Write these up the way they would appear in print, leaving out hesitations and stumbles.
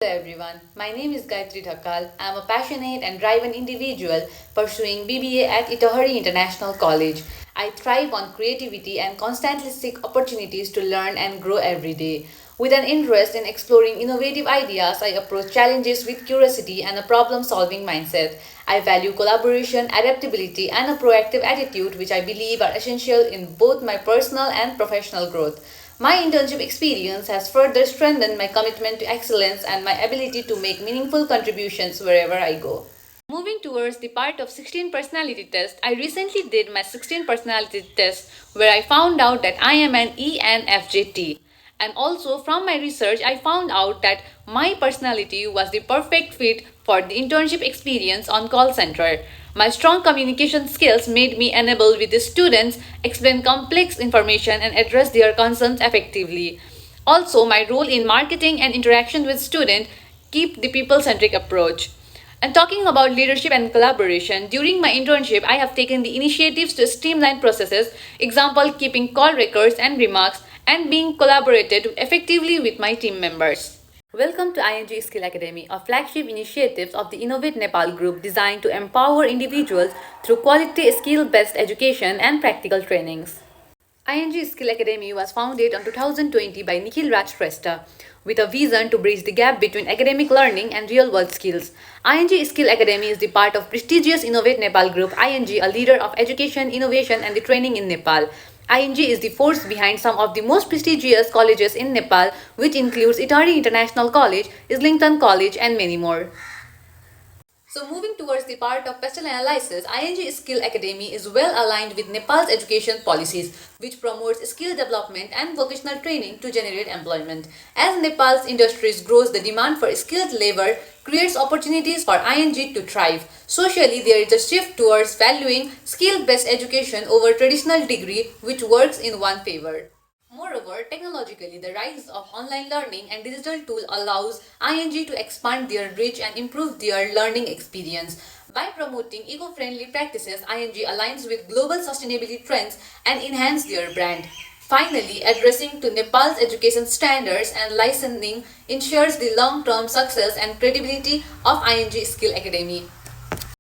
Hello everyone, my name is Gayatri Dhakkal. I am a passionate and driven individual pursuing BBA at Itohari International College. I thrive on creativity and constantly seek opportunities to learn and grow every day. With an interest in exploring innovative ideas, I approach challenges with curiosity and a problem solving mindset. I value collaboration, adaptability, and a proactive attitude, which I believe are essential in both my personal and professional growth. My internship experience has further strengthened my commitment to excellence and my ability to make meaningful contributions wherever I go. Moving towards the part of 16 personality test, I recently did my 16 personality test where I found out that I am an ENFJT. And also from my research, I found out that my personality was the perfect fit for the internship experience on call center. My strong communication skills made me enable with the students explain complex information and address their concerns effectively. Also, my role in marketing and interaction with students keep the people-centric approach. And talking about leadership and collaboration, during my internship, I have taken the initiatives to streamline processes, example, keeping call records and remarks, and being collaborated effectively with my team members. Welcome to ING Skill Academy, a flagship initiative of the Innovate Nepal group designed to empower individuals through quality skill-based education and practical trainings. ING Skill Academy was founded in 2020 by Nikhil Raj Shrestha with a vision to bridge the gap between academic learning and real-world skills. ING Skill Academy is the part of prestigious Innovate Nepal Group, ING, a leader of education, innovation and the training in Nepal. ING is the force behind some of the most prestigious colleges in Nepal, which includes Itohari International College, Islington College and many more. So moving towards the part of pestle analysis, ING Skill Academy is well aligned with Nepal's education policies, which promotes skill development and vocational training to generate employment. As Nepal's industries grows, the demand for skilled labor creates opportunities for ING to thrive. Socially, there is a shift towards valuing skill-based education over traditional degree, which works in one favor. Moreover, technologically, the rise of online learning and digital tool allows ING to expand their reach and improve their learning experience. By promoting eco-friendly practices, ING aligns with global sustainability trends and enhance their brand. Finally, addressing to Nepal's education standards and licensing ensures the long-term success and credibility of ING Skill Academy.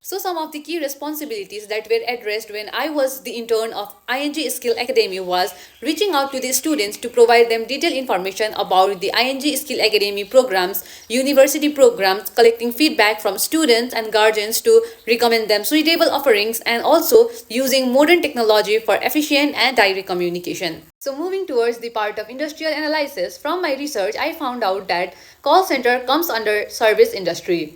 So some of the key responsibilities that were addressed when I was the intern of ING Skill Academy was reaching out to the students to provide them detailed information about the ING Skill Academy programs, university programs, collecting feedback from students and guardians to recommend them suitable offerings, and also using modern technology for efficient and direct communication. So moving towards the part of industrial analysis, from my research I found out that call center comes under service industry.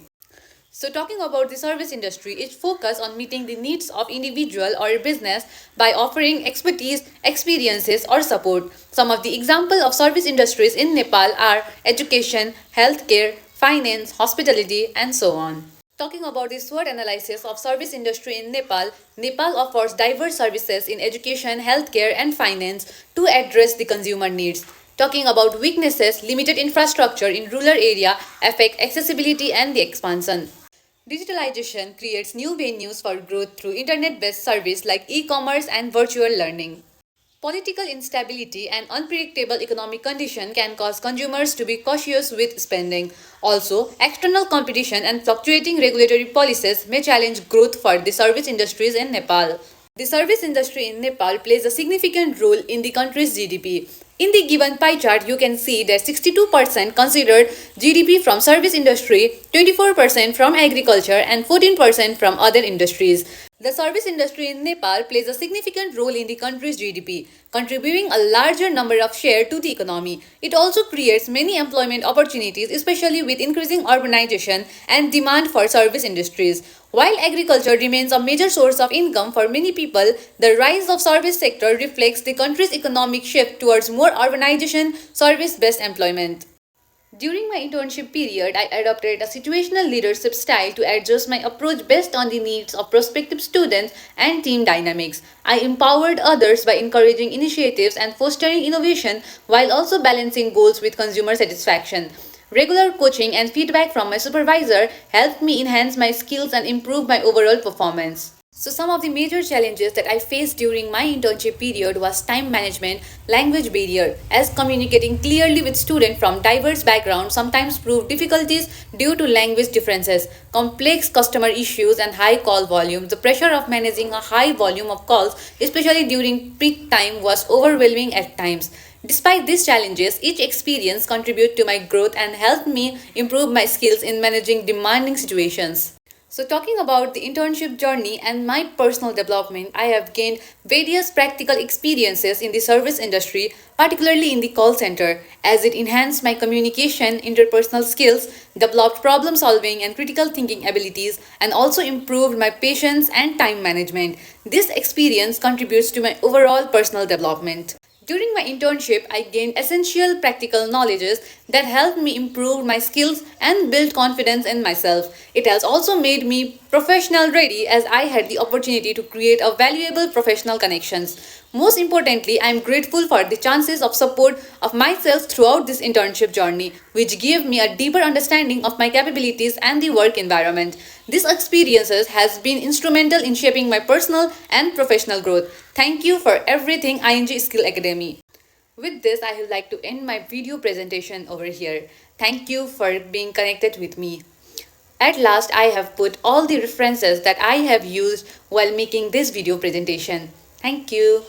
So talking about the service industry, it focuses on meeting the needs of individual or business by offering expertise, experiences or support. Some of the examples of service industries in Nepal are education, healthcare, finance, hospitality and so on. Talking about the SWOT analysis of service industry in Nepal, Nepal offers diverse services in education, healthcare and finance to address the consumer needs. Talking about weaknesses, limited infrastructure in rural area affect accessibility and the expansion. Digitalization creates new venues for growth through internet-based service like e-commerce and virtual learning. Political instability and unpredictable economic condition can cause consumers to be cautious with spending. Also, external competition and fluctuating regulatory policies may challenge growth for the service industries in Nepal. The service industry in Nepal plays a significant role in the country's GDP. In the given pie chart, you can see that 62% considered GDP from service industry, 24% from agriculture and 14% from other industries. The service industry in Nepal plays a significant role in the country's GDP, contributing a larger number of share to the economy. It also creates many employment opportunities, especially with increasing urbanization and demand for service industries. While agriculture remains a major source of income for many people, the rise of service sector reflects the country's economic shift towards more urbanization, service-based employment. During my internship period, I adopted a situational leadership style to adjust my approach based on the needs of prospective students and team dynamics. I empowered others by encouraging initiatives and fostering innovation while also balancing goals with consumer satisfaction. Regular coaching and feedback from my supervisor helped me enhance my skills and improve my overall performance. So some of the major challenges that I faced during my internship period was time management, language barrier, as communicating clearly with students from diverse backgrounds sometimes proved difficulties due to language differences, complex customer issues and high call volume. The pressure of managing a high volume of calls, especially during peak time, was overwhelming at times. Despite these challenges, each experience contributed to my growth and helped me improve my skills in managing demanding situations. So, talking about the internship journey and my personal development, I have gained various practical experiences in the service industry, particularly in the call center, as it enhanced my communication, interpersonal skills, developed problem solving and critical thinking abilities, and also improved my patience and time management. This experience contributes to my overall personal development. During my internship, I gained essential practical knowledges that helped me improve my skills and build confidence in myself. It has also made me professional ready as I had the opportunity to create a valuable professional connections. Most importantly, I am grateful for the chances of support of myself throughout this internship journey, which gave me a deeper understanding of my capabilities and the work environment. These experiences has been instrumental in shaping my personal and professional growth. Thank you for everything ING Skill Academy. With this, I would like to end my video presentation over here. Thank you for being connected with me. At last, I have put all the references that I have used while making this video presentation. Thank you.